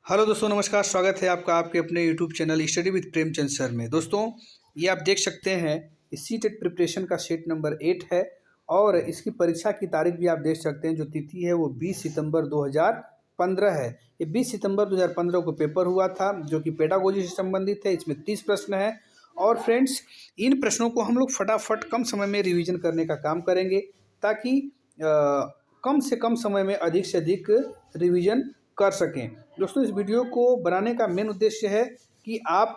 Hello दोस्तों, नमस्कार। स्वागत है आपका आपके अपने YouTube channel study with Premchand sir में। दोस्तों, ये आप देख सकते हैं सी टेट प्रिपरेशन का सेट नंबर 8 है और इसकी परीक्षा की तारीख भी आप देख सकते हैं। जो तिथि है वो 20 सितंबर 2015 है। ये 20 सितंबर 2015 को पेपर हुआ था जो कि पेडागोजी से संबंधित है। इसमें 30 प्रश्न है और फ्रेंड्स, इन प्रश्नों को हम लोग फटाफट कम समय में रिविजन करने का काम करेंगे ताकि कम से कम समय में अधिक से अधिक रिवीजन कर सकें। दोस्तों, इस वीडियो को बनाने का मेन उद्देश्य है कि आप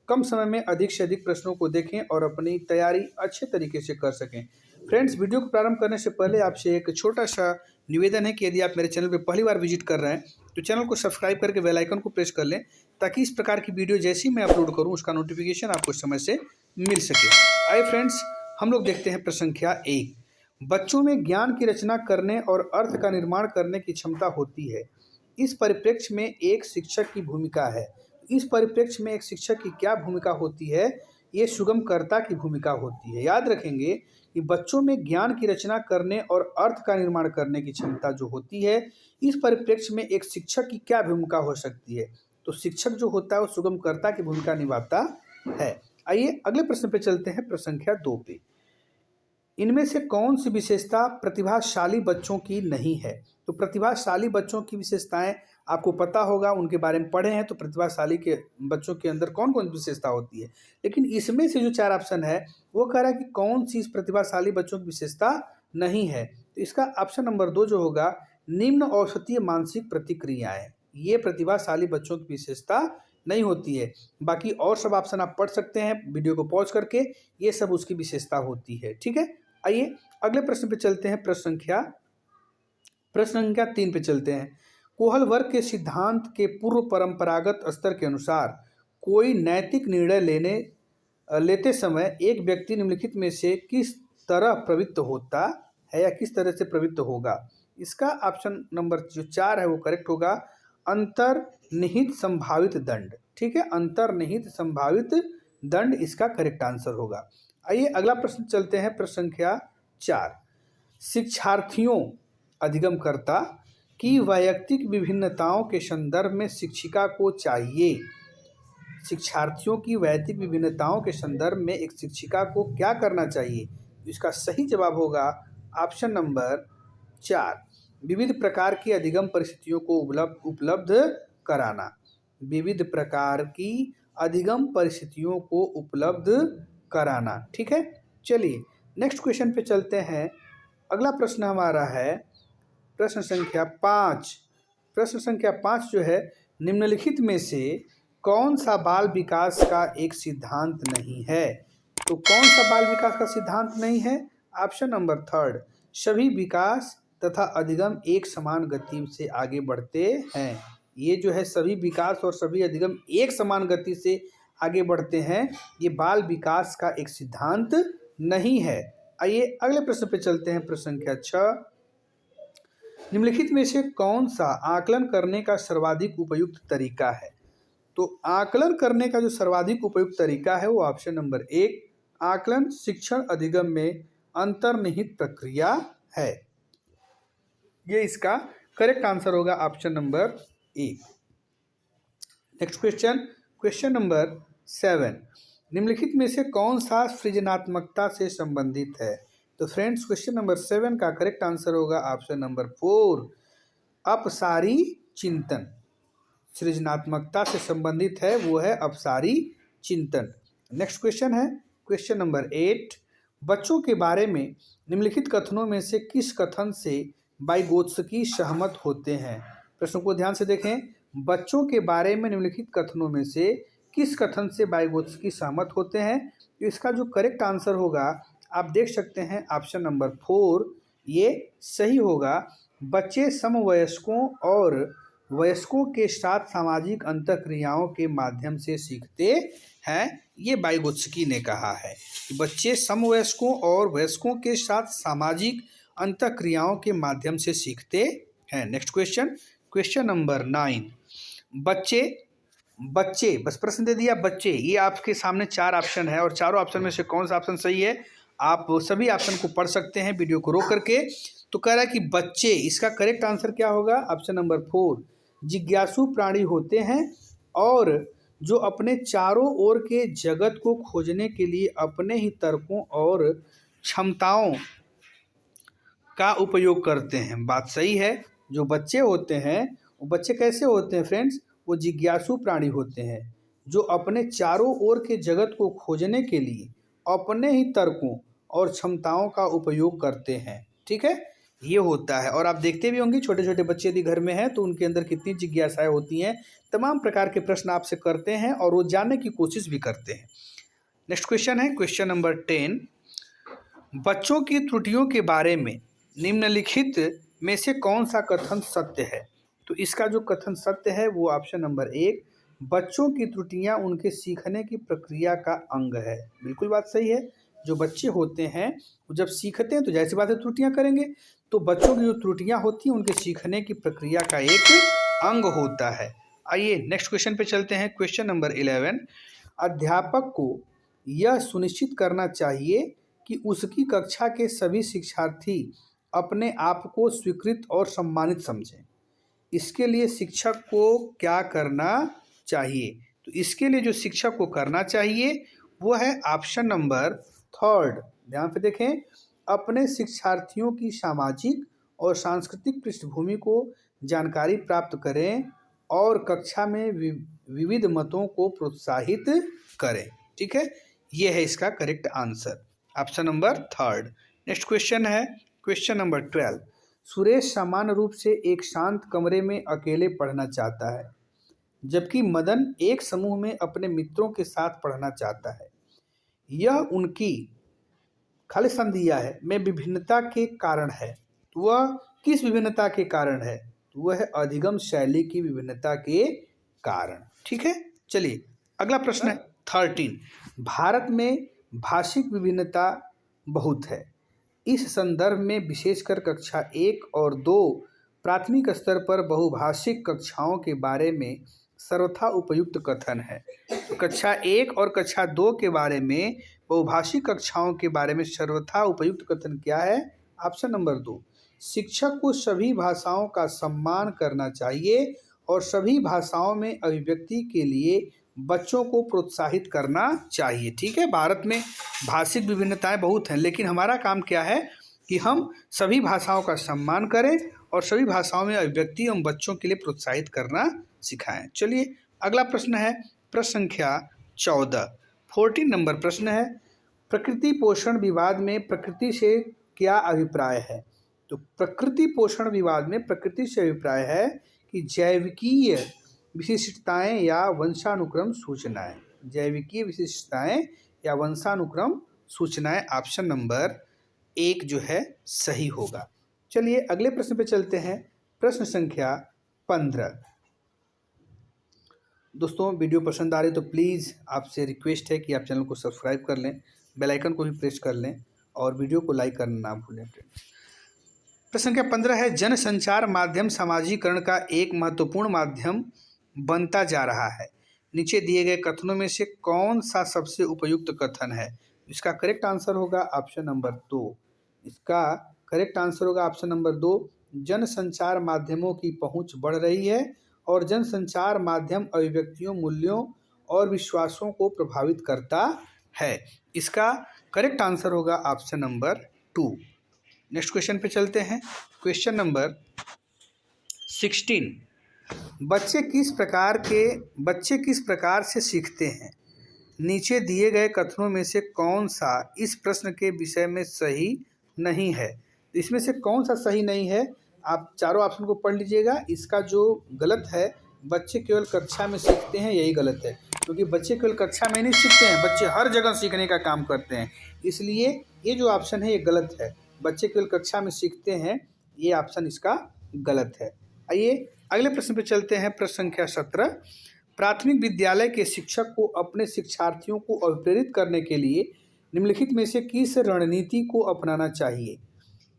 कम समय में अधिक से अधिक प्रश्नों को देखें और अपनी तैयारी अच्छे तरीके से कर सकें। फ्रेंड्स, वीडियो को प्रारंभ करने से पहले आपसे एक छोटा सा निवेदन है कि यदि आप मेरे चैनल पर पहली बार विजिट कर रहे हैं तो चैनल को सब्सक्राइब करके बेल आइकन को प्रेस कर लें ताकि इस प्रकार की वीडियो जैसी मैं अपलोड करूं उसका नोटिफिकेशन आपको समय से मिल सके। आइए फ्रेंड्स, हम लोग देखते हैं प्रश्न संख्या 1। बच्चों में ज्ञान की रचना करने और अर्थ का निर्माण करने की क्षमता होती है। इस परिप्रेक्ष्य में एक शिक्षक की भूमिका है। इस परिप्रेक्ष्य में एक शिक्षक की क्या भूमिका होती है? ये सुगमकर्ता की भूमिका होती है। याद रखेंगे कि बच्चों में ज्ञान की रचना करने और अर्थ का निर्माण करने की क्षमता जो होती है, इस परिप्रेक्ष्य में एक शिक्षक की क्या भूमिका हो सकती है? तो शिक्षक जो होता है वो सुगमकर्ता की भूमिका निभाता है। आइए अगले प्रश्न पे चलते हैं, प्रश्न संख्या 2 पे। इनमें से कौन सी विशेषता प्रतिभाशाली बच्चों की नहीं है? तो प्रतिभाशाली बच्चों की विशेषताएं आपको पता होगा, उनके बारे में पढ़े हैं। तो प्रतिभाशाली के बच्चों के अंदर कौन कौन सी विशेषता होती है, लेकिन इसमें से जो 4 ऑप्शन है वो कह रहा है कि कौन सी इस प्रतिभाशाली बच्चों की विशेषता नहीं है। तो इसका ऑप्शन नंबर 2 जो होगा, निम्न औसतीय मानसिक प्रतिक्रियाएं। ये प्रतिभाशाली बच्चों की विशेषता नहीं होती है। बाकी और सब ऑप्शन आप पढ़ सकते हैं वीडियो को पॉज करके, ये सब उसकी विशेषता होती है। ठीक है, आइए अगले प्रश्न पे चलते हैं। प्रश्न संख्या 3 पे चलते हैं। कोहल वर्ग के सिद्धांत के पूर्व परंपरागत स्तर के अनुसार कोई नैतिक निर्णय लेते समय एक व्यक्ति निम्नलिखित में से किस तरह प्रवृत्त होता है या किस तरह से प्रवृत्त होगा? इसका ऑप्शन नंबर जो 4 है वो करेक्ट होगा, अंतर्निहित संभावित दंड। ठीक है, अंतर्निहित संभावित दंड इसका करेक्ट आंसर होगा। आइए अगला प्रश्न चलते हैं, प्रश्न संख्या 4। शिक्षार्थियों अधिगमकर्ता की वैयक्तिक विभिन्नताओं के संदर्भ में शिक्षिका को चाहिए। शिक्षार्थियों की वैयक्तिक विभिन्नताओं के संदर्भ में एक शिक्षिका को क्या करना चाहिए? इसका सही जवाब होगा ऑप्शन नंबर 4, विविध प्रकार की अधिगम परिस्थितियों को उपलब्ध कराना। विविध प्रकार की अधिगम परिस्थितियों को उपलब्ध कराना। ठीक है, चलिए नेक्स्ट क्वेश्चन पे चलते हैं। अगला प्रश्न हमारा है प्रश्न संख्या 5। प्रश्न संख्या 5 जो है, निम्नलिखित में से कौन सा बाल विकास का एक सिद्धांत नहीं है? तो कौन सा बाल विकास का सिद्धांत नहीं है? ऑप्शन नंबर 3, सभी विकास तथा अधिगम एक समान गति से आगे बढ़ते हैं। ये जो है सभी विकास और सभी अधिगम एक समान गति से आगे बढ़ते हैं, ये बाल विकास का एक सिद्धांत नहीं है। आइए अगले प्रश्न पे चलते हैं, प्रश्न संख्या 6। निम्नलिखित में से कौन सा आकलन करने का सर्वाधिक उपयुक्त तरीका है? तो आकलन करने का जो सर्वाधिक उपयुक्त तरीका है वो ऑप्शन नंबर 1, आकलन शिक्षण अधिगम में अंतर्निहित प्रक्रिया है। ये इसका करेक्ट आंसर होगा option number 1। Next question number 7। निम्नलिखित में से कौन सा सृजनात्मकता से संबंधित है? तो फ्रेंड्स, क्वेश्चन नंबर 7 का करेक्ट आंसर होगा ऑप्शन नंबर 4, अपसारी चिंतन। सृजनात्मकता से संबंधित है वो है अपसारी चिंतन। नेक्स्ट क्वेश्चन है क्वेश्चन नंबर 8। बच्चों के बारे में निम्नलिखित कथनों में से किस कथन से वाइगोत्स्की सहमत होते हैं? प्रश्न को ध्यान से देखें। बच्चों के बारे में निम्नलिखित कथनों में से किस कथन से वाइगोत्स्की सहमत होते हैं? तो इसका जो करेक्ट आंसर होगा आप देख सकते हैं ऑप्शन नंबर 4, ये सही होगा। बच्चे समवयस्कों और वयस्कों के साथ सामाजिक अंतःक्रियाओं के माध्यम से सीखते हैं, ये वाइगोत्स्की ने कहा है कि बच्चे समवयस्कों और वयस्कों के साथ सामाजिक अंतःक्रियाओं के माध्यम से सीखते हैं। Next question number 9। बच्चे बस प्रश्न दे दिया बच्चे, ये आपके सामने 4 ऑप्शन है और चारों ऑप्शन में से कौन सा ऑप्शन सही है? आप सभी ऑप्शन को पढ़ सकते हैं वीडियो को रोक करके। तो कह रहा है कि बच्चे, इसका करेक्ट आंसर क्या होगा? ऑप्शन नंबर 4, जिज्ञासु प्राणी होते हैं और जो अपने चारों ओर के जगत को खोजने के लिए अपने ही तर्कों और क्षमताओं का उपयोग करते हैं। बात सही है। जो बच्चे होते हैं वो बच्चे कैसे होते हैं फ्रेंड्स? वो जिज्ञासु प्राणी होते हैं जो अपने चारों ओर के जगत को खोजने के लिए अपने ही तर्कों और क्षमताओं का उपयोग करते हैं। ठीक है, ये होता है। और आप देखते भी होंगे छोटे छोटे बच्चे यदि घर में हैं तो उनके अंदर कितनी जिज्ञासाएं होती हैं, तमाम प्रकार के प्रश्न आपसे करते हैं और वो जानने की कोशिश भी करते हैं। नेक्स्ट क्वेश्चन है क्वेश्चन नंबर 10। बच्चों की त्रुटियों के बारे में निम्नलिखित में से कौन सा कथन सत्य है? तो इसका जो कथन सत्य है वो ऑप्शन नंबर 1, बच्चों की त्रुटियां उनके सीखने की प्रक्रिया का अंग है। बिल्कुल बात सही है। जो बच्चे होते हैं वो जब सीखते हैं तो जाहिर सी बात है त्रुटियां करेंगे, तो बच्चों की जो त्रुटियां होती हैं उनके सीखने की प्रक्रिया का एक अंग होता है। आइए नेक्स्ट क्वेश्चन पे चलते हैं। Question number 11। अध्यापक को यह सुनिश्चित करना चाहिए कि उसकी कक्षा के सभी शिक्षार्थी अपने आप को स्वीकृत और सम्मानित समझें। इसके लिए शिक्षक को क्या करना चाहिए? तो इसके लिए जो शिक्षक को करना चाहिए वो है ऑप्शन नंबर 3। ध्यान से देखें, अपने शिक्षार्थियों की सामाजिक और सांस्कृतिक पृष्ठभूमि को जानकारी प्राप्त करें और कक्षा में विविध मतों को प्रोत्साहित करें। ठीक है, ये है इसका correct answer, option number 3। Next question है क्वेश्चन नंबर 12। सुरेश सामान्य रूप से एक शांत कमरे में अकेले पढ़ना चाहता है, जबकि मदन एक समूह में अपने मित्रों के साथ पढ़ना चाहता है। यह उनकी खाली संधिया है में विभिन्नता के कारण है। तो वह किस विभिन्नता के कारण है? तो वह है अधिगम शैली की विभिन्नता के कारण। ठीक है, चलिए अगला प्रश्न है 13। भारत में भाषिक विभिन्नता बहुत है। इस संदर्भ में विशेषकर कक्षा 1 और 2 प्राथमिक स्तर पर बहुभाषिक कक्षाओं के बारे में सर्वथा उपयुक्त कथन है। तो कक्षा 1 और कक्षा 2 के बारे में बहुभाषिक कक्षाओं के बारे में सर्वथा उपयुक्त कथन क्या है? ऑप्शन नंबर 2, शिक्षक को सभी भाषाओं का सम्मान करना चाहिए और सभी भाषाओं में अभिव्यक्ति के लिए बच्चों को प्रोत्साहित करना चाहिए। ठीक है, भारत में भाषिक विभिन्नताएं बहुत हैं, लेकिन हमारा काम क्या है कि हम सभी भाषाओं का सम्मान करें और सभी भाषाओं में अभिव्यक्ति एवं बच्चों के लिए प्रोत्साहित करना सिखाएं। चलिए अगला प्रश्न है प्रश्न संख्या 14 नंबर प्रश्न है, प्रकृति पोषण विवाद में प्रकृति से क्या अभिप्राय है? तो प्रकृति पोषण विवाद में प्रकृति से अभिप्राय है कि जैविकीय विशिष्टताएं या वंशानुक्रम सूचनाएं। जैविकीय विशिष्टताएं या वंशानुक्रम सूचनाएं ऑप्शन नंबर 1 जो है सही होगा। चलिए अगले प्रश्न पे चलते हैं, प्रश्न संख्या 15। दोस्तों वीडियो पसंद आ रही तो प्लीज़ आपसे रिक्वेस्ट है कि आप चैनल को सब्सक्राइब कर लें, बेल आइकन को भी प्रेस कर लें और वीडियो को लाइक करना ना भूलें। प्रश्न संख्या 15 है, जनसंचार माध्यम सामाजिकरण का एक महत्वपूर्ण माध्यम बनता जा रहा है। नीचे दिए गए कथनों में से कौन सा सबसे उपयुक्त कथन है? इसका करेक्ट आंसर होगा ऑप्शन नंबर 2। इसका करेक्ट आंसर होगा ऑप्शन नंबर 2। जनसंचार माध्यमों की पहुंच बढ़ रही है और जनसंचार माध्यम अभिव्यक्तियों, मूल्यों और विश्वासों को प्रभावित करता है। इसका करेक्ट आंसर होगा ऑप्शन नंबर 2। नेक्स्ट क्वेश्चन पे चलते हैं, क्वेश्चन नंबर 16। बच्चे किस प्रकार से सीखते हैं? नीचे दिए गए कथनों में से कौन सा इस प्रश्न के विषय में सही नहीं है? इसमें से कौन सा सही नहीं है? आप चारों ऑप्शन को पढ़ लीजिएगा। इसका जो गलत है, बच्चे केवल कक्षा में सीखते हैं, यही गलत है, क्योंकि बच्चे केवल कक्षा में नहीं सीखते हैं, बच्चे हर जगह सीखने का काम करते हैं। इसलिए ये जो ऑप्शन है ये गलत है। बच्चे केवल कक्षा में सीखते हैं, ये ऑप्शन इसका गलत है। आइए अगले प्रश्न पे चलते हैं, प्रश्न संख्या 17। प्राथमिक विद्यालय के शिक्षक को अपने शिक्षार्थियों को अभिप्रेरित करने के लिए निम्नलिखित में से किस रणनीति को अपनाना चाहिए?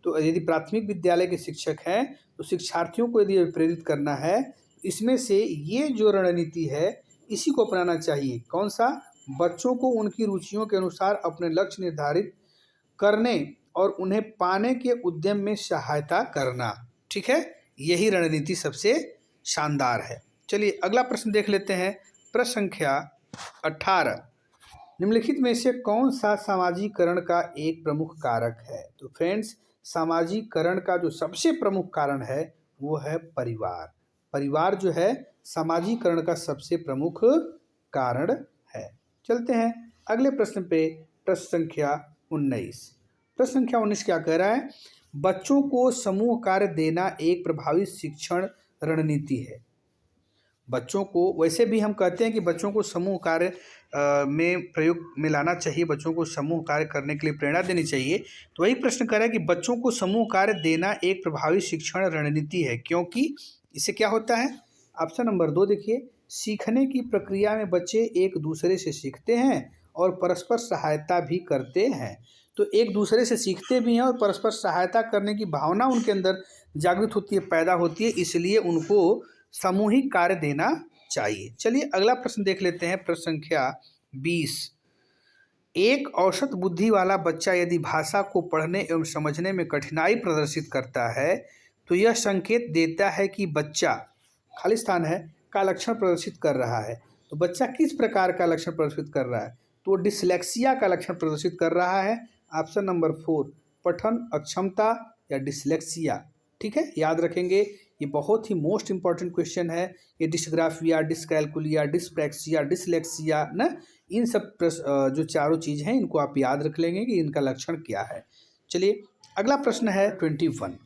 तो यदि प्राथमिक विद्यालय के शिक्षक हैं तो शिक्षार्थियों को यदि अभिप्रेरित करना है, इसमें से ये जो रणनीति है इसी को अपनाना चाहिए। कौन सा? बच्चों को उनकी रुचियों के अनुसार अपने लक्ष्य निर्धारित करने और उन्हें पाने के उद्यम में सहायता करना। ठीक है, यही रणनीति सबसे शानदार है। चलिए अगला प्रश्न देख लेते हैं। प्रश्न संख्या 18, निम्नलिखित में से कौन सा सामाजिकरण का एक प्रमुख कारक है? तो फ्रेंड्स, सामाजिकरण का जो सबसे प्रमुख कारण है वो है परिवार। परिवार जो है सामाजिकरण का सबसे प्रमुख कारण है। चलते हैं अगले प्रश्न पे। प्रश्न संख्या 19, प्रश्न संख्या 19 क्या कह रहा है? बच्चों को समूह कार्य देना एक प्रभावी शिक्षण रणनीति है। बच्चों को, वैसे भी हम कहते हैं कि बच्चों को समूह कार्य में प्रयोग में लाना चाहिए, बच्चों को समूह कार्य करने के लिए प्रेरणा देनी चाहिए। तो वही प्रश्न कर रहा है कि बच्चों को समूह कार्य देना एक प्रभावी शिक्षण रणनीति है, क्योंकि इससे क्या होता है? ऑप्शन नंबर 2 देखिए, सीखने की प्रक्रिया में बच्चे एक दूसरे से सीखते हैं और परस्पर सहायता भी करते हैं। तो एक दूसरे से सीखते भी हैं और परस्पर सहायता करने की भावना उनके अंदर जागृत होती है, पैदा होती है, इसलिए उनको सामूहिक कार्य देना चाहिए। चलिए अगला प्रश्न देख लेते हैं। प्रश्न संख्या 20, एक औसत बुद्धि वाला बच्चा यदि भाषा को पढ़ने एवं समझने में कठिनाई प्रदर्शित करता है तो यह संकेत देता है कि बच्चा, खाली स्थान है, का लक्षण प्रदर्शित कर रहा है। तो बच्चा किस प्रकार का लक्षण प्रदर्शित कर रहा है? तो डिसलेक्सिया का लक्षण प्रदर्शित कर रहा है। ऑप्शन नंबर 4, पठन अक्षमता या डिसलेक्सिया। ठीक है, याद रखेंगे, ये बहुत ही मोस्ट इंपॉर्टेंट क्वेश्चन है। ये डिस्ग्राफिया, डिसकैलकुलिया, डिस्प्रैक्सिया, डिसलेक्सिया ना, इन सब जो चारों चीज़ हैं इनको आप याद रख लेंगे कि इनका लक्षण क्या है। चलिए अगला प्रश्न है 21,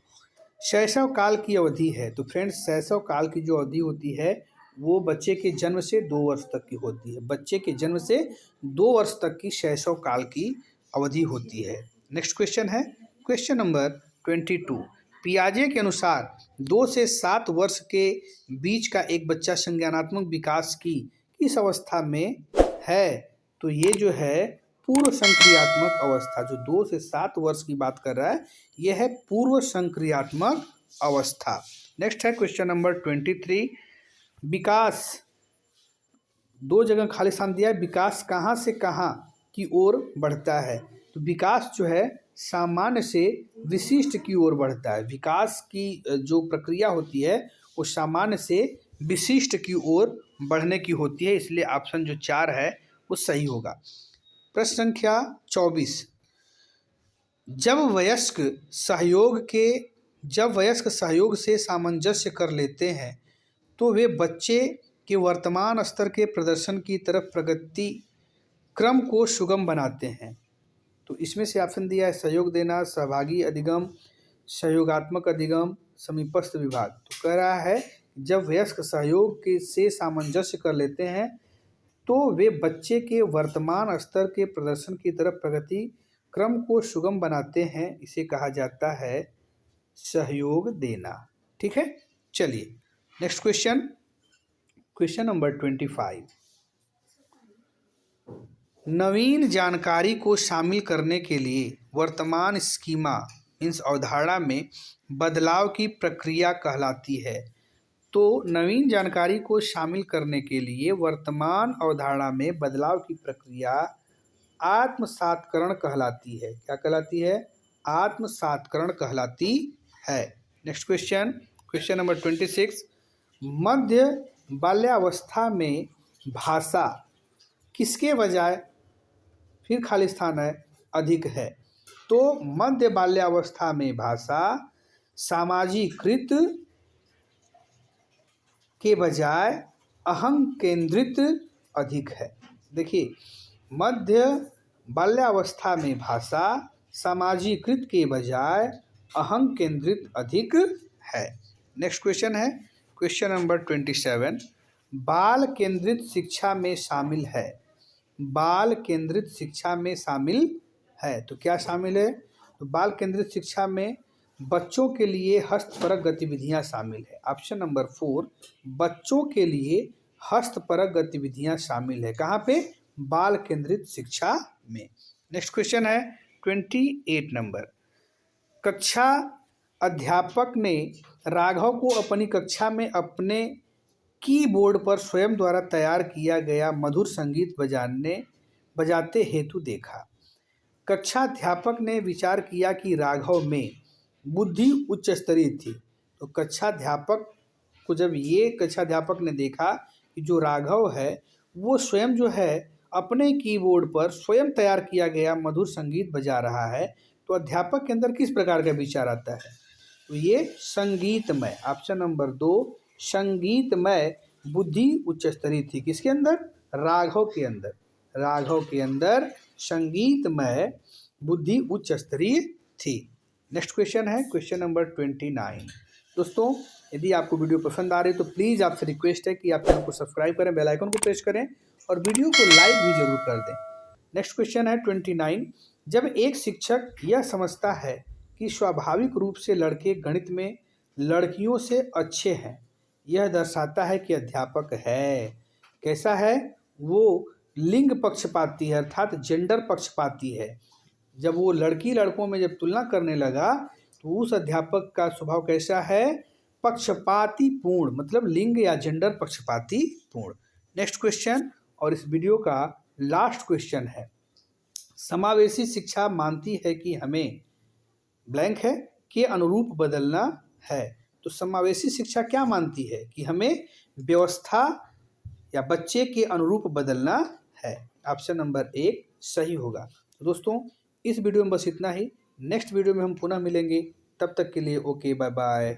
शैशव काल की अवधि है। तो फ्रेंड्स, शैशव काल की जो अवधि होती है वो बच्चे के जन्म से 2 वर्ष तक की होती है। बच्चे के जन्म से 2 वर्ष तक की शैशव काल की अवधि होती है। नेक्स्ट क्वेश्चन है क्वेश्चन नंबर 22, पियाजे के अनुसार 2 से 7 वर्ष के बीच का एक बच्चा संज्ञानात्मक विकास की किस अवस्था में है? तो ये जो है पूर्व संक्रियात्मक अवस्था, जो 2 से 7 वर्ष की बात कर रहा है, यह है पूर्व संक्रियात्मक अवस्था। नेक्स्ट है क्वेश्चन नंबर 23, विकास, 2 जगह खाली स्थान दिया है, विकास कहाँ से कहाँ की ओर बढ़ता है? तो विकास जो है सामान्य से विशिष्ट की ओर बढ़ता है। विकास की जो प्रक्रिया होती है वो सामान्य से विशिष्ट की ओर बढ़ने की होती है, इसलिए ऑप्शन जो 4 है वो सही होगा। प्रश्न संख्या 24, जब वयस्क सहयोग से सामंजस्य कर लेते हैं तो वे बच्चे के वर्तमान स्तर के प्रदर्शन की तरफ प्रगति क्रम को सुगम बनाते हैं। तो इसमें से ऑप्शन दिया है सहयोग देना, सहभागी अधिगम, सहयोगात्मक अधिगम, समीपस्थ विभाग। तो कह रहा है जब वयस्क सहयोग के से सामंजस्य कर लेते हैं तो वे बच्चे के वर्तमान स्तर के प्रदर्शन की तरफ प्रगति क्रम को सुगम बनाते हैं, इसे कहा जाता है सहयोग देना। ठीक है, चलिए नेक्स्ट क्वेश्चन, क्वेश्चन नंबर 25, नवीन जानकारी को शामिल करने के लिए वर्तमान स्कीमा मीन्स अवधारणा में बदलाव की प्रक्रिया कहलाती है। तो नवीन जानकारी को शामिल करने के लिए वर्तमान अवधारणा में बदलाव की प्रक्रिया आत्मसात्करण कहलाती है। क्या कहलाती है? आत्मसात्करण कहलाती है। नेक्स्ट क्वेश्चन, क्वेश्चन नंबर 26, मध्य बाल्यावस्था में भाषा किसके बजाय, फिर खाली स्थान है, अधिक है। तो मध्य बाल्यावस्था में भाषा सामाजीकृत के बजाय अहं केंद्रित अधिक है। देखिए, मध्य बाल्यावस्था में भाषा सामाजीकृत के बजाय अहं केंद्रित अधिक है। नेक्स्ट क्वेश्चन है क्वेश्चन नंबर 27, बाल केंद्रित शिक्षा में शामिल है। बाल केंद्रित शिक्षा में शामिल है, तो क्या शामिल है? तो बाल केंद्रित शिक्षा में बच्चों के लिए हस्तपरक गतिविधियां शामिल है। ऑप्शन नंबर 4, बच्चों के लिए हस्तपरक गतिविधियां शामिल है। कहाँ पे? बाल केंद्रित शिक्षा में। नेक्स्ट क्वेश्चन है 28 नंबर, कक्षा अध्यापक ने राघव को अपनी कक्षा में अपने कीबोर्ड पर स्वयं द्वारा तैयार किया गया मधुर संगीत बजाते हेतु देखा। कक्षाध्यापक ने विचार किया कि राघव में बुद्धि उच्च स्तरीय थी। तो कक्षाध्यापक को जब ये कक्षा अध्यापक ने देखा कि जो राघव है वो स्वयं जो है अपने कीबोर्ड पर स्वयं तैयार किया गया मधुर संगीत बजा रहा है, तो अध्यापक के अंदर किस प्रकार का विचार आता है? तो ये संगीतमय, ऑप्शन नंबर 2 संगीतमय बुद्धि उच्च स्तरीय थी। किसके अंदर? राघव के अंदर। राघव के अंदर संगीतमय बुद्धि उच्च स्तरीय थी। नेक्स्ट क्वेश्चन है क्वेश्चन नंबर 29। दोस्तों, यदि आपको वीडियो पसंद आ रही है तो प्लीज़ आपसे रिक्वेस्ट है कि आप चैनल को सब्सक्राइब करें, बेल आइकन को प्रेस करें और वीडियो को लाइक भी जरूर कर दें। नेक्स्ट क्वेश्चन है 29। जब एक शिक्षक यह समझता है कि स्वाभाविक रूप से लड़के गणित में लड़कियों से अच्छे हैं, यह दर्शाता है कि अध्यापक है कैसा है? वो लिंग पक्षपाती है, अर्थात जेंडर पक्षपाती है। जब वो लड़की लड़कों में जब तुलना करने लगा तो उस अध्यापक का स्वभाव कैसा है? पक्षपाती पूर्ण, मतलब लिंग या जेंडर पक्षपाती पूर्ण। नेक्स्ट क्वेश्चन और इस वीडियो का लास्ट क्वेश्चन है, समावेशी शिक्षा मानती है कि हमें ब्लैंक है के अनुरूप बदलना है। तो समावेशी शिक्षा क्या मानती है? कि हमें व्यवस्था या बच्चे के अनुरूप बदलना है। ऑप्शन नंबर 1 सही होगा। तो दोस्तों, इस वीडियो में बस इतना ही। नेक्स्ट वीडियो में हम पुनः मिलेंगे, तब तक के लिए ओके, बाय बाय।